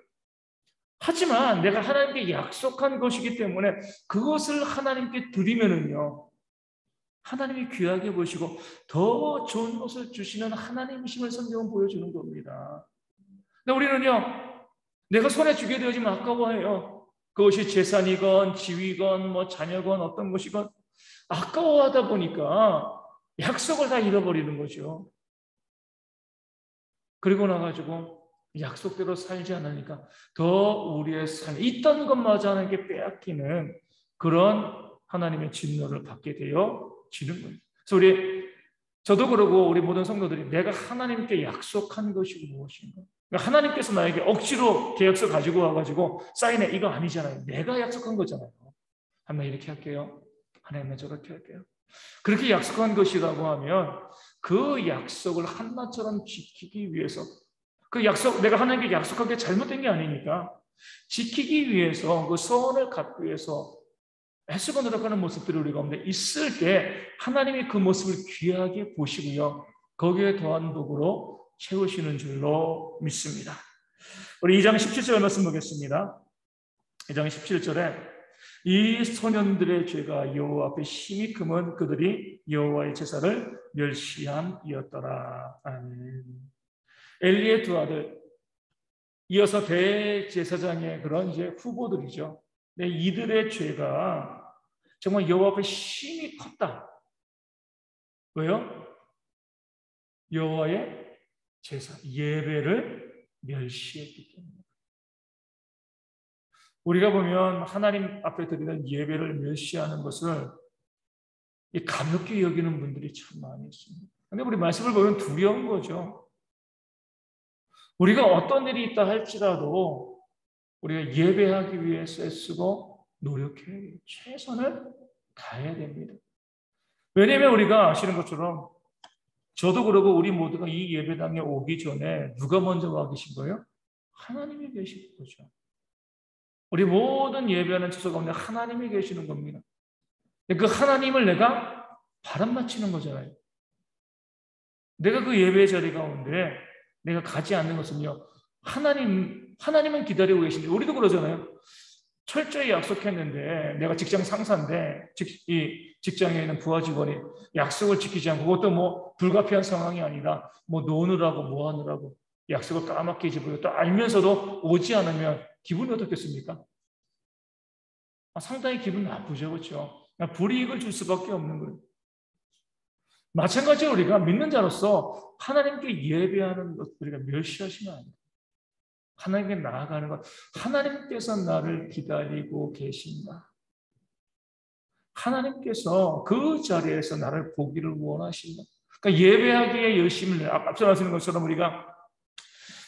하지만 내가 하나님께 약속한 것이기 때문에 그것을 하나님께 드리면은요. 하나님이 귀하게 보시고 더 좋은 것을 주시는 하나님이심을 성경은 보여주는 겁니다. 근데 우리는요. 내가 손에 쥐게 되어지면 아까워해요. 그것이 재산이건 지위건 자녀건 어떤 것이건 아까워하다 보니까 약속을 다 잃어버리는 거죠. 그리고 나가지고 약속대로 살지 않으니까 더 우리의 삶에 있던 것마저 하나님께 빼앗기는 그런 하나님의 진노를 받게 되어지는 거예요. 그래서 저도 그러고 우리 모든 성도들이 내가 하나님께 약속한 것이 무엇인가? 그러니까 하나님께서 나에게 억지로 계약서 가지고 와가지고 사인해 이거 아니잖아요. 내가 약속한 거잖아요. 하나님 이렇게 할게요. 하나님 저렇게 할게요. 그렇게 약속한 것이라고 하면 그 약속을 한나처럼 지키기 위해서 그 약속 내가 하나님께 약속한 게 잘못된 게 아니니까 지키기 위해서 그 소원을 갖기 위해서 애쓰고 노력하는 모습들이 우리 가운데 있을 때 하나님이 그 모습을 귀하게 보시고요. 거기에 더한 복으로 채우시는 줄로 믿습니다. 우리 2장 17절 말씀 보겠습니다. 2장 17절에 이 소년들의 죄가 여호와 앞에 심히 크면 그들이 여호와의 제사를 멸시함이었더라. 아멘. 엘리의 두 아들, 이어서 대제사장의 그런 이제 후보들이죠. 네, 이들의 죄가 정말 여호와 앞에 심히 컸다. 왜요? 여호와의 제사, 예배를 멸시했기 때문에. 우리가 보면 하나님 앞에 드리는 예배를 멸시하는 것을 가볍게 여기는 분들이 참 많이 있습니다. 그런데 우리 말씀을 보면 두려운 거죠. 우리가 어떤 일이 있다 할지라도 우리가 예배하기 위해서 애쓰고 노력해 최선을 다해야 됩니다. 왜냐하면 우리가 아시는 것처럼 저도 그러고 우리 모두가 이 예배당에 오기 전에 누가 먼저 와 계신 거예요? 하나님이 계신 거죠. 우리 모든 예배하는 처소 가운데 하나님이 계시는 겁니다. 그 하나님을 내가 바람 맞히는 거잖아요. 내가 그 예배 자리 가운데 내가 가지 않는 것은요, 하나님은 기다리고 계신데, 우리도 그러잖아요. 철저히 약속했는데, 내가 직장 상사인데, 이 직장에 있는 부하 직원이 약속을 지키지 않고, 그것도 뭐 불가피한 상황이 아니라, 뭐 노느라고 뭐 하느라고 약속을 까맣게 잊어버리고, 또 알면서도 오지 않으면 기분이 어떻겠습니까? 상당히 기분 나쁘죠, 그렇죠? 불이익을 줄 수밖에 없는 거예요. 마찬가지로 우리가 믿는 자로서 하나님께 예배하는 것 우리가 멸시하시면 안 돼요. 하나님께 나아가는 것, 하나님께서 나를 기다리고 계신다. 하나님께서 그 자리에서 나를 보기를 원하신다. 그러니까 예배하기에 열심을 내요. 앞서 말씀드린 것처럼 우리가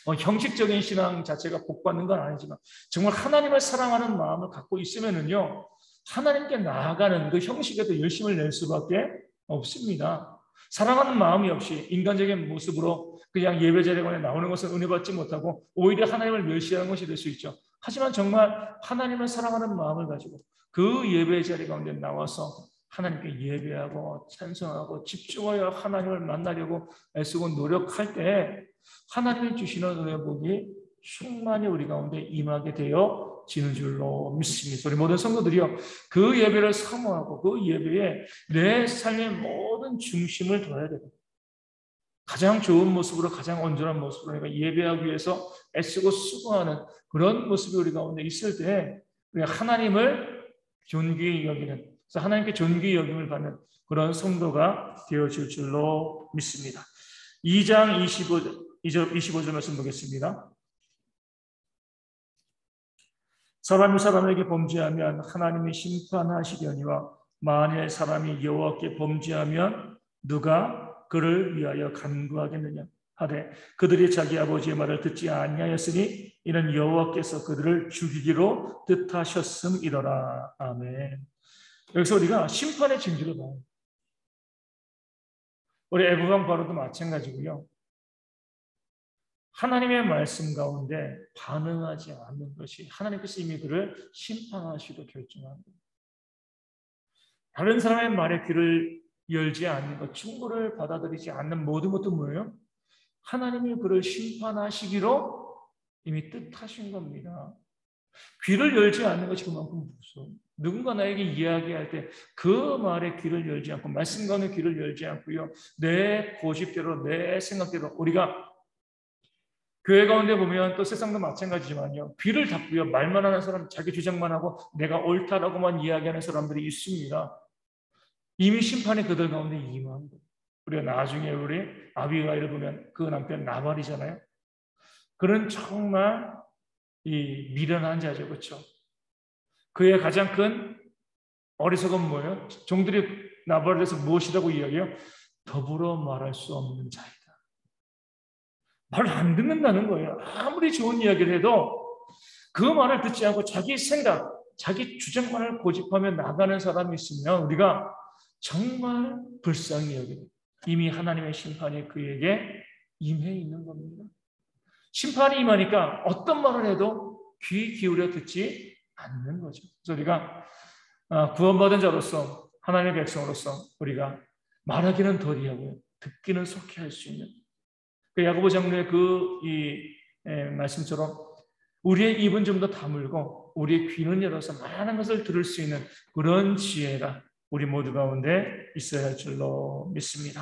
형식적인 신앙 자체가 복받는 건 아니지만 정말 하나님을 사랑하는 마음을 갖고 있으면은요, 하나님께 나아가는 그 형식에도 열심을 낼 수밖에 없습니다. 사랑하는 마음이 없이 인간적인 모습으로 그냥 예배 자리에 나오는 것은 은혜 받지 못하고 오히려 하나님을 멸시하는 것이 될 수 있죠. 하지만 정말 하나님을 사랑하는 마음을 가지고 그 예배 자리 가운데 나와서 하나님께 예배하고 찬송하고 집중하여 하나님을 만나려고 애쓰고 노력할 때 하나님이 주시는 은혜 복이 충만히 우리 가운데 임하게 되어 지는 줄로 믿습니다. 우리 모든 성도들이요, 그 예배를 사모하고 그 예배에 내 삶의 모든 중심을 둬야 됩니다. 가장 좋은 모습으로, 가장 온전한 모습으로 내가 예배하기 위해서 애쓰고 수고하는 그런 모습이 우리 가운데 있을 때 우리가 하나님을 존귀히 여기는, 그래서 하나님께 존귀히 여김을 받는 그런 성도가 되어질 줄로 믿습니다. 2장 25절 말씀 보겠습니다. 사람이 사람에게 범죄하면 하나님이 심판하시려니와 만일 사람이 여호와께 범죄하면 누가 그를 위하여 간구하겠느냐 하되 그들이 자기 아버지의 말을 듣지 아니하였으니 이는 여호와께서 그들을 죽이기로 뜻하셨음이더라. 아멘. 여기서 우리가 심판의 징조를 봐요. 우리 애굽왕 바로도 마찬가지고요. 하나님의 말씀 가운데 반응하지 않는 것이 하나님께서 이미 그를 심판하시고 결정한 거예요. 다른 사람의 말에 귀를 열지 않는 것, 충고를 받아들이지 않는 모든 것도 뭐예요? 하나님이 그를 심판하시기로 이미 뜻하신 겁니다. 귀를 열지 않는 것이 그만큼 무서워요. 누군가 나에게 이야기할 때 그 말에 귀를 열지 않고 말씀 가운데 귀를 열지 않고요, 내 고집대로 내 생각대로 우리가 교회 가운데 보면 또 세상도 마찬가지지만요, 귀를 닫고요 말만 하는 사람, 자기 주장만 하고 내가 옳다라고만 이야기하는 사람들이 있습니다. 이미 심판이 그들 가운데 임한 거예요. 우리가 나중에 우리 아비가일을 보면 그 남편 나발이잖아요. 그는 정말 이 미련한 자죠, 그렇죠? 그의 가장 큰 어리석은 뭐예요? 종들이 나발에 대해서 무엇이라고 이야기해요? 더불어 말할 수 없는 자이다. 말을 안 듣는다는 거예요. 아무리 좋은 이야기를 해도 그 말을 듣지 않고 자기 생각, 자기 주장만을 고집하며 나가는 사람이 있으면 우리가 정말 불쌍히 여기고 이미 하나님의 심판이 그에게 임해 있는 겁니다. 심판이 임하니까 어떤 말을 해도 귀 기울여 듣지 않는 거죠. 그래서 우리가 구원받은 자로서 하나님의 백성으로서 우리가 말하기는 더디하고요, 듣기는 속히 할 수 있는 야고보 장로의 이 말씀처럼 우리의 입은 좀 더 다물고 우리의 귀는 열어서 많은 것을 들을 수 있는 그런 지혜가 우리 모두 가운데 있어야 할 줄로 믿습니다.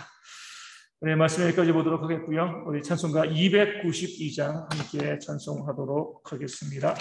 우리 말씀 여기까지 보도록 하겠고요. 우리 찬송가 292장 함께 찬송하도록 하겠습니다.